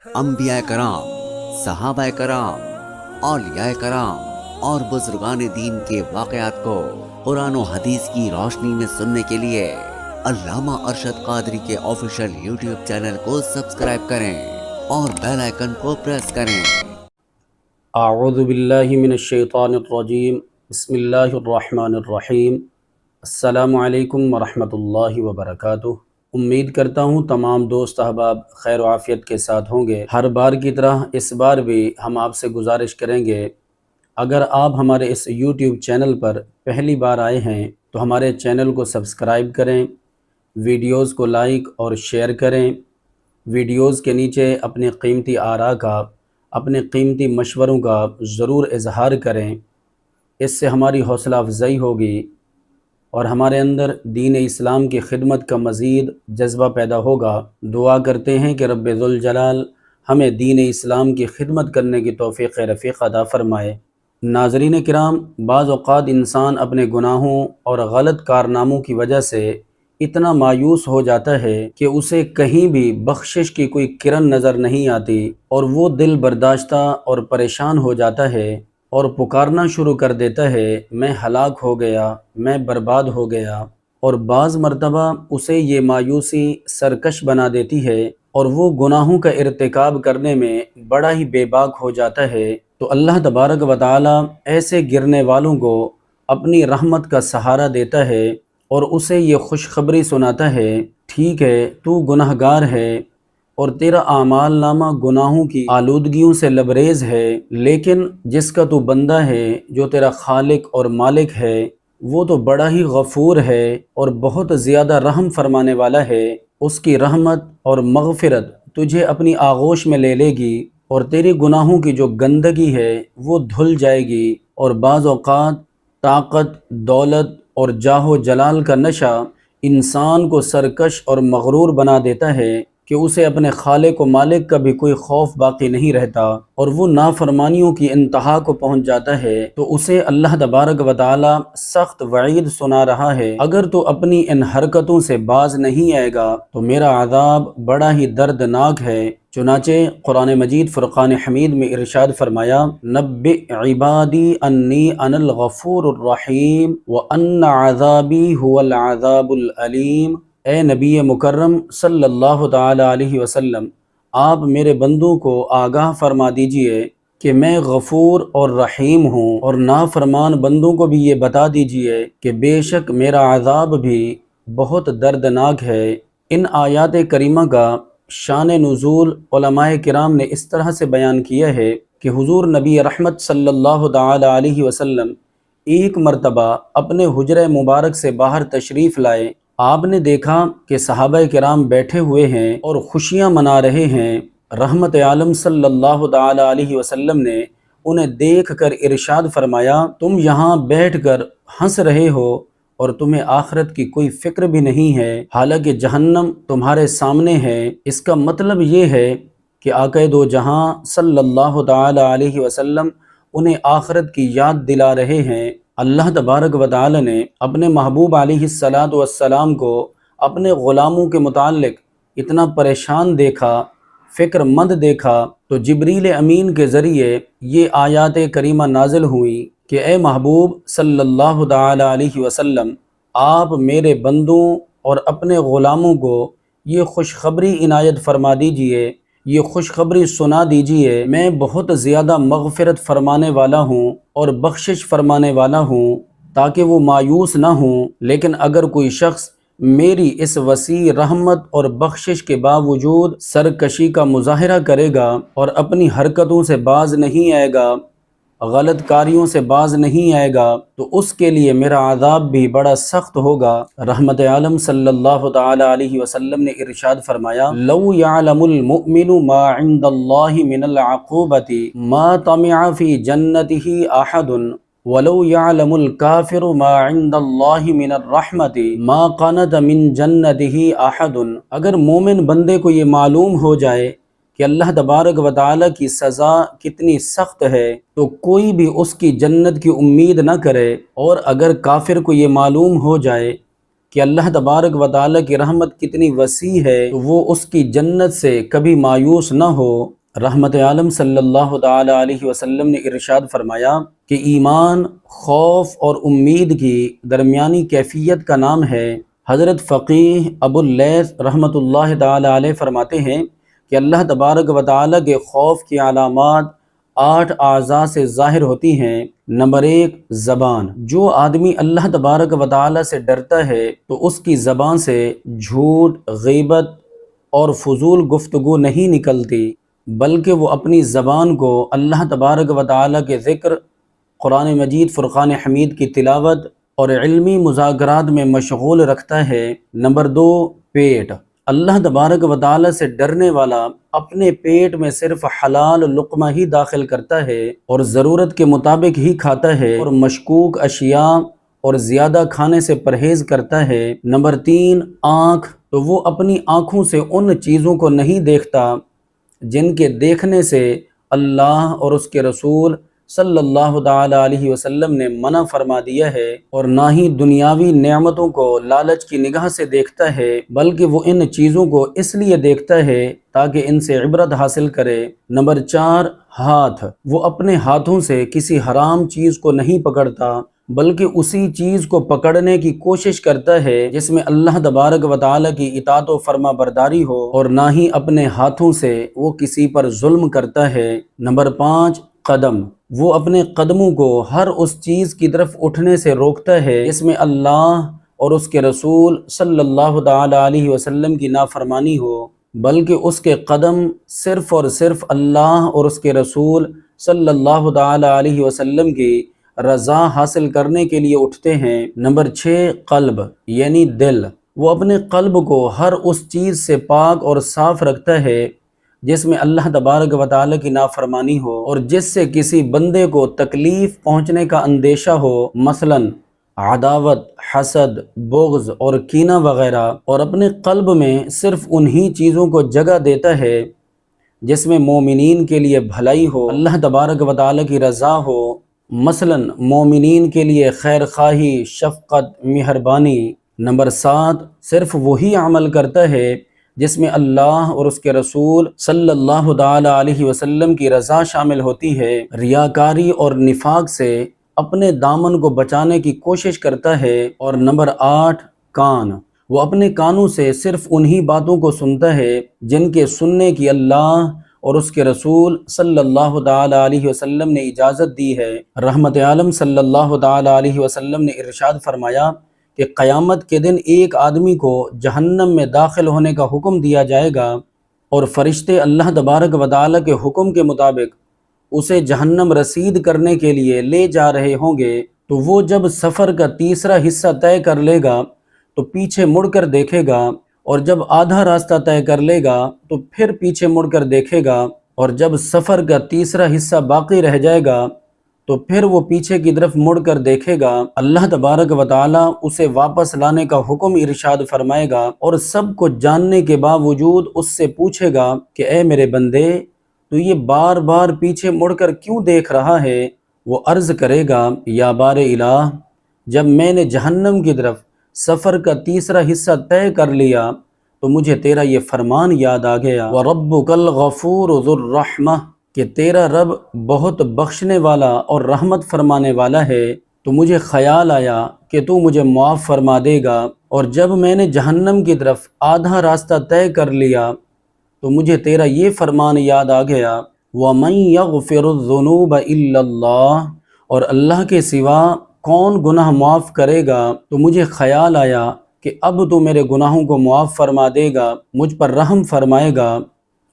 انبیاء کرام، صحابہ کرام، اولیاء کرام اور بزرگان دین کے واقعات کو قرآن و حدیث کی روشنی میں سننے کے لیے علامہ ارشد قادری کے آفیشیل یوٹیوب چینل کو سبسکرائب کریں اور بیل آئیکن کو پریس کریں۔ اعوذ باللہ من الشیطان الرجیم، بسم اللہ الرحمن الرحیم۔ السلام علیکم ورحمۃ اللہ وبرکاتہ۔ امید کرتا ہوں تمام دوست احباب خیر و عافیت کے ساتھ ہوں گے۔ ہر بار کی طرح اس بار بھی ہم آپ سے گزارش کریں گے، اگر آپ ہمارے اس یوٹیوب چینل پر پہلی بار آئے ہیں تو ہمارے چینل کو سبسکرائب کریں، ویڈیوز کو لائک اور شیئر کریں، ویڈیوز کے نیچے اپنے قیمتی آراء کا، اپنے قیمتی مشوروں کا ضرور اظہار کریں۔ اس سے ہماری حوصلہ افزائی ہوگی اور ہمارے اندر دین اسلام کی خدمت کا مزید جذبہ پیدا ہوگا۔ دعا کرتے ہیں کہ رب ذوالجلال ہمیں دین اسلام کی خدمت کرنے کی توفیق رفیق عطا فرمائے۔ ناظرین کرام، بعض اوقات انسان اپنے گناہوں اور غلط کارناموں کی وجہ سے اتنا مایوس ہو جاتا ہے کہ اسے کہیں بھی بخشش کی کوئی کرن نظر نہیں آتی اور وہ دل برداشتہ اور پریشان ہو جاتا ہے اور پکارنا شروع کر دیتا ہے، میں ہلاک ہو گیا، میں برباد ہو گیا۔ اور بعض مرتبہ اسے یہ مایوسی سرکش بنا دیتی ہے اور وہ گناہوں کا ارتکاب کرنے میں بڑا ہی بے باک ہو جاتا ہے۔ تو اللہ تبارک و تعالی ایسے گرنے والوں کو اپنی رحمت کا سہارا دیتا ہے اور اسے یہ خوشخبری سناتا ہے، ٹھیک ہے تو گناہگار ہے اور تیرا اعمال نامہ گناہوں کی آلودگیوں سے لبریز ہے، لیکن جس کا تو بندہ ہے، جو تیرا خالق اور مالک ہے، وہ تو بڑا ہی غفور ہے اور بہت زیادہ رحم فرمانے والا ہے۔ اس کی رحمت اور مغفرت تجھے اپنی آغوش میں لے لے گی اور تیری گناہوں کی جو گندگی ہے وہ دھل جائے گی۔ اور بعض اوقات طاقت، دولت اور جاہ و جلال کا نشہ انسان کو سرکش اور مغرور بنا دیتا ہے کہ اسے اپنے خالق و مالک کا بھی کوئی خوف باقی نہیں رہتا اور وہ نافرمانیوں کی انتہا کو پہنچ جاتا ہے۔ تو اسے اللہ تبارک و تعالی سخت وعید سنا رہا ہے، اگر تو اپنی ان حرکتوں سے باز نہیں آئے گا تو میرا عذاب بڑا ہی دردناک ہے۔ چنانچہ قرآن مجید فرقان حمید میں ارشاد فرمایا، نبئ عبادی انی انا الغفور الرحیم وان عذابی هو العذاب العلیم۔ اے نبی مکرم صلی اللہ تعالی علیہ وسلم، آپ میرے بندوں کو آگاہ فرما دیجئے کہ میں غفور اور رحیم ہوں، اور نافرمان بندوں کو بھی یہ بتا دیجئے کہ بے شک میرا عذاب بھی بہت دردناک ہے۔ ان آیات کریمہ کا شان نزول علماء کرام نے اس طرح سے بیان کیا ہے کہ حضور نبی رحمت صلی اللہ تعالی علیہ وسلم ایک مرتبہ اپنے حجرہ مبارک سے باہر تشریف لائے۔ آپ نے دیکھا کہ صحابہ کرام بیٹھے ہوئے ہیں اور خوشیاں منا رہے ہیں۔ رحمت عالم صلی اللہ تعالی علیہ وسلم نے انہیں دیکھ کر ارشاد فرمایا، تم یہاں بیٹھ کر ہنس رہے ہو اور تمہیں آخرت کی کوئی فکر بھی نہیں ہے، حالانکہ جہنم تمہارے سامنے ہے۔ اس کا مطلب یہ ہے کہ آقا دو جہاں صلی اللہ تعالی علیہ وسلم انہیں آخرت کی یاد دلا رہے ہیں۔ اللہ تبارک و تعالی نے اپنے محبوب علیہ السلام کو اپنے غلاموں کے متعلق اتنا پریشان دیکھا، فکر مند دیکھا، تو جبریل امین کے ذریعے یہ آیات کریمہ نازل ہوئی کہ اے محبوب صلی اللہ تعالی علیہ وسلم، آپ میرے بندوں اور اپنے غلاموں کو یہ خوشخبری عنایت فرما دیجئے، یہ خوشخبری سنا دیجئے، میں بہت زیادہ مغفرت فرمانے والا ہوں اور بخشش فرمانے والا ہوں، تاکہ وہ مایوس نہ ہوں۔ لیکن اگر کوئی شخص میری اس وسیع رحمت اور بخشش کے باوجود سرکشی کا مظاہرہ کرے گا اور اپنی حرکتوں سے باز نہیں آئے گا، غلط کاریوں سے باز نہیں آئے گا، تو اس کے لیے میرا عذاب بھی بڑا سخت ہوگا۔ رحمت عالم صلی اللہ تعالی علیہ وسلم نے ارشاد فرمایا، لو یعلم المؤمن ما عند اللہ من العقوبۃ ما طمع فی جنتہ احد ولو یعلم الکافر ما عند اللہ من الرحمۃ ما قنط من جنتہ احد۔ اگر مومن بندے کو یہ معلوم ہو جائے کہ اللہ تبارک و تعالی کی سزا کتنی سخت ہے تو کوئی بھی اس کی جنت کی امید نہ کرے، اور اگر کافر کو یہ معلوم ہو جائے کہ اللہ تبارک و تعالیٰ کی رحمت کتنی وسیع ہے تو وہ اس کی جنت سے کبھی مایوس نہ ہو۔ رحمت عالم صلی اللہ تعالی علیہ وسلم نے ارشاد فرمایا کہ ایمان خوف اور امید کی درمیانی کیفیت کا نام ہے۔ حضرت فقیہ ابو اللیث رحمۃ اللہ تعالی علیہ فرماتے ہیں کہ اللہ تبارک و تعالیٰ کے خوف کی علامات 8 اعضاء سے ظاہر ہوتی ہیں۔ نمبر 1، زبان۔ جو آدمی اللہ تبارک و تعالیٰ سے ڈرتا ہے تو اس کی زبان سے جھوٹ، غیبت اور فضول گفتگو نہیں نکلتی، بلکہ وہ اپنی زبان کو اللہ تبارک و تعالیٰ کے ذکر، قرآن مجید فرقان حمید کی تلاوت اور علمی مذاکرات میں مشغول رکھتا ہے۔ نمبر 2، پیٹ۔ اللہ تبارک و تعالیٰ سے ڈرنے والا اپنے پیٹ میں صرف حلال لقمہ ہی داخل کرتا ہے اور ضرورت کے مطابق ہی کھاتا ہے اور مشکوک اشیاء اور زیادہ کھانے سے پرہیز کرتا ہے۔ نمبر 3، آنکھ۔ تو وہ اپنی آنکھوں سے ان چیزوں کو نہیں دیکھتا جن کے دیکھنے سے اللہ اور اس کے رسول صلی اللہ تعالی علیہ وسلم نے منع فرما دیا ہے، اور نہ ہی دنیاوی نعمتوں کو لالچ کی نگاہ سے دیکھتا ہے، بلکہ وہ ان چیزوں کو اس لیے دیکھتا ہے تاکہ ان سے عبرت حاصل کرے۔ نمبر 4، ہاتھ۔ وہ اپنے ہاتھوں سے کسی حرام چیز کو نہیں پکڑتا، بلکہ اسی چیز کو پکڑنے کی کوشش کرتا ہے جس میں اللہ تبارک و تعالیٰ کی اطاعت و فرما برداری ہو، اور نہ ہی اپنے ہاتھوں سے وہ کسی پر ظلم کرتا ہے۔ نمبر 5، قدم۔ وہ اپنے قدموں کو ہر اس چیز کی طرف اٹھنے سے روکتا ہے جس میں اللہ اور اس کے رسول صلی اللہ تعالی علیہ وسلم کی نافرمانی ہو، بلکہ اس کے قدم صرف اور صرف اللہ اور اس کے رسول صلی اللہ تعالی علیہ وسلم کی رضا حاصل کرنے کے لیے اٹھتے ہیں۔ نمبر 6، قلب یعنی دل۔ وہ اپنے قلب کو ہر اس چیز سے پاک اور صاف رکھتا ہے جس میں اللہ تبارک و تعالیٰ کی نافرمانی ہو اور جس سے کسی بندے کو تکلیف پہنچنے کا اندیشہ ہو، مثلا عداوت، حسد، بغض اور کینہ وغیرہ، اور اپنے قلب میں صرف انہی چیزوں کو جگہ دیتا ہے جس میں مومنین کے لیے بھلائی ہو، اللہ تبارک و تعالیٰ کی رضا ہو، مثلا مومنین کے لیے خیر خواہی، شفقت، مہربانی۔ نمبر 7، صرف وہی عمل کرتا ہے جس میں اللہ اور اس کے رسول صلی اللہ تعالی علیہ وسلم کی رضا شامل ہوتی ہے۔ ریاکاری اور نفاق سے اپنے دامن کو بچانے کی کوشش کرتا ہے۔ اور نمبر 8، کان۔ وہ اپنے کانوں سے صرف انہی باتوں کو سنتا ہے جن کے سننے کی اللہ اور اس کے رسول صلی اللہ تعالی علیہ وسلم نے اجازت دی ہے۔ رحمت عالم صلی اللہ تعالی علیہ وسلم نے ارشاد فرمایا کہ قیامت کے دن ایک آدمی کو جہنم میں داخل ہونے کا حکم دیا جائے گا، اور فرشتے اللہ تبارک و تعالیٰ کے حکم کے مطابق اسے جہنم رسید کرنے کے لیے لے جا رہے ہوں گے۔ تو وہ جب سفر کا تیسرا حصہ طے کر لے گا تو پیچھے مڑ کر دیکھے گا، اور جب آدھا راستہ طے کر لے گا تو پھر پیچھے مڑ کر دیکھے گا، اور جب سفر کا تیسرا حصہ باقی رہ جائے گا تو پھر وہ پیچھے کی طرف مڑ کر دیکھے گا۔ اللہ تبارک و تعالیٰ اسے واپس لانے کا حکم ارشاد فرمائے گا، اور سب کو جاننے کے باوجود اس سے پوچھے گا کہ اے میرے بندے، تو یہ بار بار پیچھے مڑ کر کیوں دیکھ رہا ہے؟ وہ عرض کرے گا، یا بار الہ، جب میں نے جہنم کی طرف سفر کا تیسرا حصہ طے کر لیا تو مجھے تیرا یہ فرمان یاد آ گیا، وَرَبُّكَ الْغَفُورُ ذُو الرَّحْمَةِ، کہ تیرا رب بہت بخشنے والا اور رحمت فرمانے والا ہے، تو مجھے خیال آیا کہ تو مجھے معاف فرما دے گا، اور جب میں نے جہنم کی طرف آدھا راستہ طے کر لیا تو مجھے تیرا یہ فرمان یاد آ گیا، وَمَن يَغْفِرُ الذُّنُوبَ إِلَّا اللَّهُ، اور اللہ کے سوا کون گناہ معاف کرے گا؟ تو مجھے خیال آیا کہ اب تو میرے گناہوں کو معاف فرما دے گا، مجھ پر رحم فرمائے گا،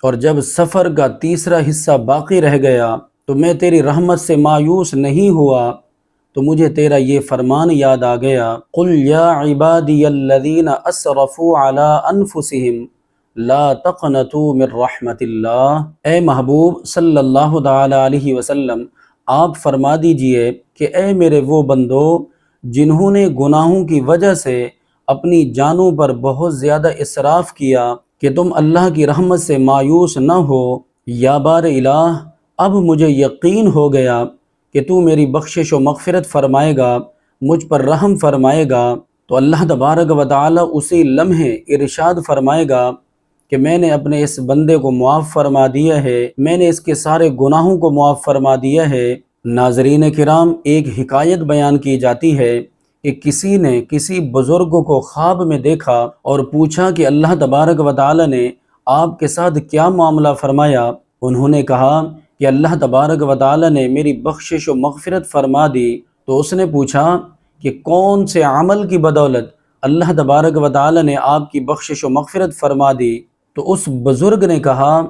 اور جب سفر کا تیسرا حصہ باقی رہ گیا تو میں تیری رحمت سے مایوس نہیں ہوا، تو مجھے تیرا یہ فرمان یاد آ گیا، قُلْ يَا عِبَادِيَ الَّذِينَ أَسْرَفُوا عَلَىٰ أَنفُسِهِمْ لَا تَقْنَطُوا مِن رَحْمَةِ اللَّهِ۔ اے محبوب صلی اللہ تعالی علیہ وسلم، آپ فرما دیجئے کہ اے میرے وہ بندو جنہوں نے گناہوں کی وجہ سے اپنی جانوں پر بہت زیادہ اسراف کیا، کہ تم اللہ کی رحمت سے مایوس نہ ہو۔ یا بار الہ، اب مجھے یقین ہو گیا کہ تو میری بخشش و مغفرت فرمائے گا، مجھ پر رحم فرمائے گا، تو اللہ تبارک و تعالی اسی لمحے ارشاد فرمائے گا کہ میں نے اپنے اس بندے کو معاف فرما دیا ہے، میں نے اس کے سارے گناہوں کو معاف فرما دیا ہے۔ ناظرین کرام، ایک حکایت بیان کی جاتی ہے کہ کسی نے کسی بزرگ کو خواب میں دیکھا اور پوچھا کہ اللہ تبارک و تعالی نے آپ کے ساتھ کیا معاملہ فرمایا؟ انہوں نے کہا کہ اللہ تبارک و تعالی نے میری بخشش و مغفرت فرما دی۔ تو اس نے پوچھا کہ کون سے عمل کی بدولت اللہ تبارک و تعالی نے آپ کی بخشش و مغفرت فرما دی؟ تو اس بزرگ نے کہا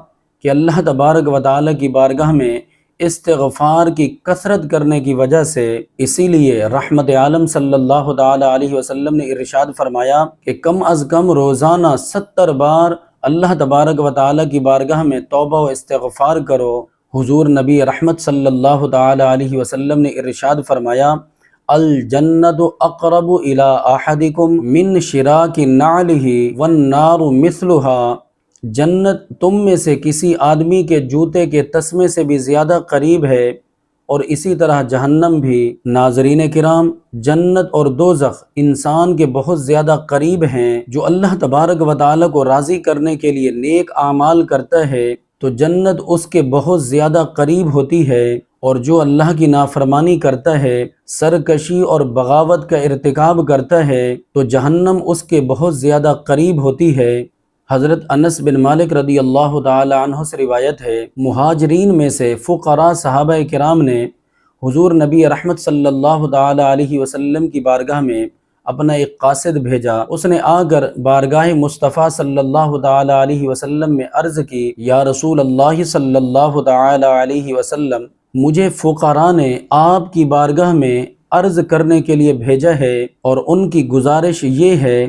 کہ اللہ تبارک و تعالی کی بارگاہ میں استغفار کی کثرت کرنے کی وجہ سے۔ اسی لیے رحمت عالم صلی اللہ تعالی علیہ وسلم نے ارشاد فرمایا کہ کم از کم روزانہ 70 بار اللہ تبارک و تعالی کی بارگاہ میں توبہ و استغفار کرو۔ حضور نبی رحمت صلی اللہ تعالی علیہ وسلم نے ارشاد فرمایا الجنت اقرب الی احدکم من شراک نعلہ والنار مثلها، جنت تم میں سے کسی آدمی کے جوتے کے تسمے سے بھی زیادہ قریب ہے، اور اسی طرح جہنم بھی۔ ناظرین کرام، جنت اور دوزخ انسان کے بہت زیادہ قریب ہیں۔ جو اللہ تبارک و تعالی کو راضی کرنے کے لیے نیک اعمال کرتا ہے تو جنت اس کے بہت زیادہ قریب ہوتی ہے، اور جو اللہ کی نافرمانی کرتا ہے، سرکشی اور بغاوت کا ارتکاب کرتا ہے تو جہنم اس کے بہت زیادہ قریب ہوتی ہے۔ حضرت انس بن مالک رضی اللہ تعالی عنہ سے روایت ہے، مہاجرین میں سے فقراء صحابہ کرام نے حضور نبی رحمت صلی اللہ تعالی علیہ وسلم کی بارگاہ میں اپنا ایک قاصد بھیجا۔ اس نے آ کر بارگاہ مصطفیٰ صلی اللہ تعالی علیہ وسلم میں عرض کی، یا رسول اللہ صلی اللہ تعالی علیہ وسلم، مجھے فقراء نے آپ کی بارگاہ میں عرض کرنے کے لیے بھیجا ہے، اور ان کی گزارش یہ ہے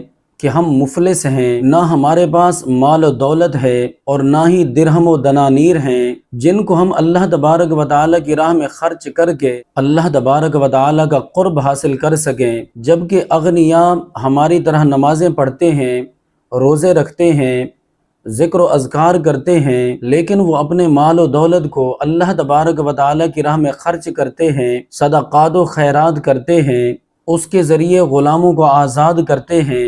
کہ ہم مفلس ہیں، نہ ہمارے پاس مال و دولت ہے اور نہ ہی درہم و دنانیر ہیں جن کو ہم اللہ تبارک و تعالی کی راہ میں خرچ کر کے اللہ تبارک و تعالی کا قرب حاصل کر سکیں، جبکہ اغنیاء ہماری طرح نمازیں پڑھتے ہیں، روزے رکھتے ہیں، ذکر و اذکار کرتے ہیں، لیکن وہ اپنے مال و دولت کو اللہ تبارک و تعالی کی راہ میں خرچ کرتے ہیں، صدقات و خیرات کرتے ہیں، اس کے ذریعے غلاموں کو آزاد کرتے ہیں،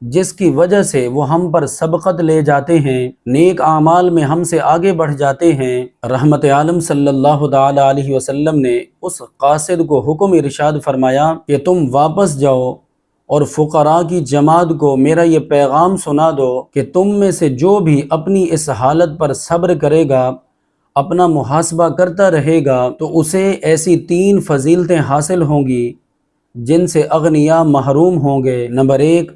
جس کی وجہ سے وہ ہم پر سبقت لے جاتے ہیں، نیک اعمال میں ہم سے آگے بڑھ جاتے ہیں۔ رحمت عالم صلی اللہ تعالی علیہ وسلم نے اس قاصد کو حکم ارشاد فرمایا کہ تم واپس جاؤ اور فقراء کی جماعت کو میرا یہ پیغام سنا دو کہ تم میں سے جو بھی اپنی اس حالت پر صبر کرے گا، اپنا محاسبہ کرتا رہے گا، تو اسے ایسی 3 فضیلتیں حاصل ہوں گی جن سے اغنیاء محروم ہوں گے۔ نمبر 1،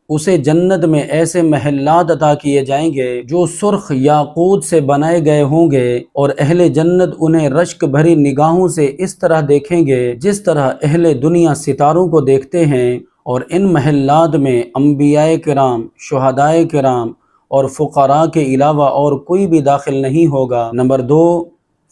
اسے جنت میں ایسے محلات عطا کیے جائیں گے جو سرخ یاقوت سے بنائے گئے ہوں گے، اور اہل جنت انہیں رشک بھری نگاہوں سے اس طرح دیکھیں گے جس طرح اہل دنیا ستاروں کو دیکھتے ہیں، اور ان محلات میں انبیاء کرام، شہداء کرام اور فقراء کے علاوہ اور کوئی بھی داخل نہیں ہوگا۔ نمبر 2،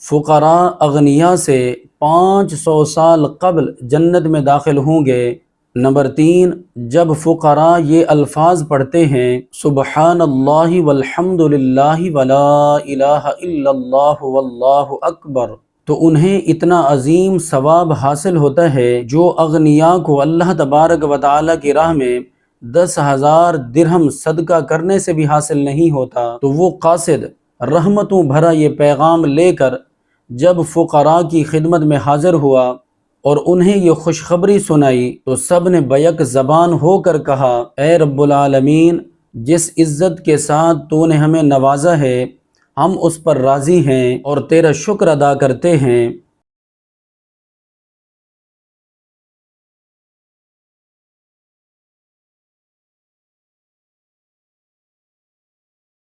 فقراء اغنیاء سے 500 سال قبل جنت میں داخل ہوں گے۔ نمبر 3، جب فقراء یہ الفاظ پڑھتے ہیں سبحان اللہ والحمد للہ ولا الہ الا اللہ واللہ اکبر، تو انہیں اتنا عظیم ثواب حاصل ہوتا ہے جو اغنیاء کو اللہ تبارک و تعالی کی راہ میں 10,000 درہم صدقہ کرنے سے بھی حاصل نہیں ہوتا۔ تو وہ قاصد رحمتوں بھرا یہ پیغام لے کر جب فقراء کی خدمت میں حاضر ہوا اور انہیں یہ خوشخبری سنائی تو سب نے بیک زبان ہو کر کہا، اے رب العالمین، جس عزت کے ساتھ تو نے ہمیں نوازا ہے ہم اس پر راضی ہیں اور تیرا شکر ادا کرتے ہیں۔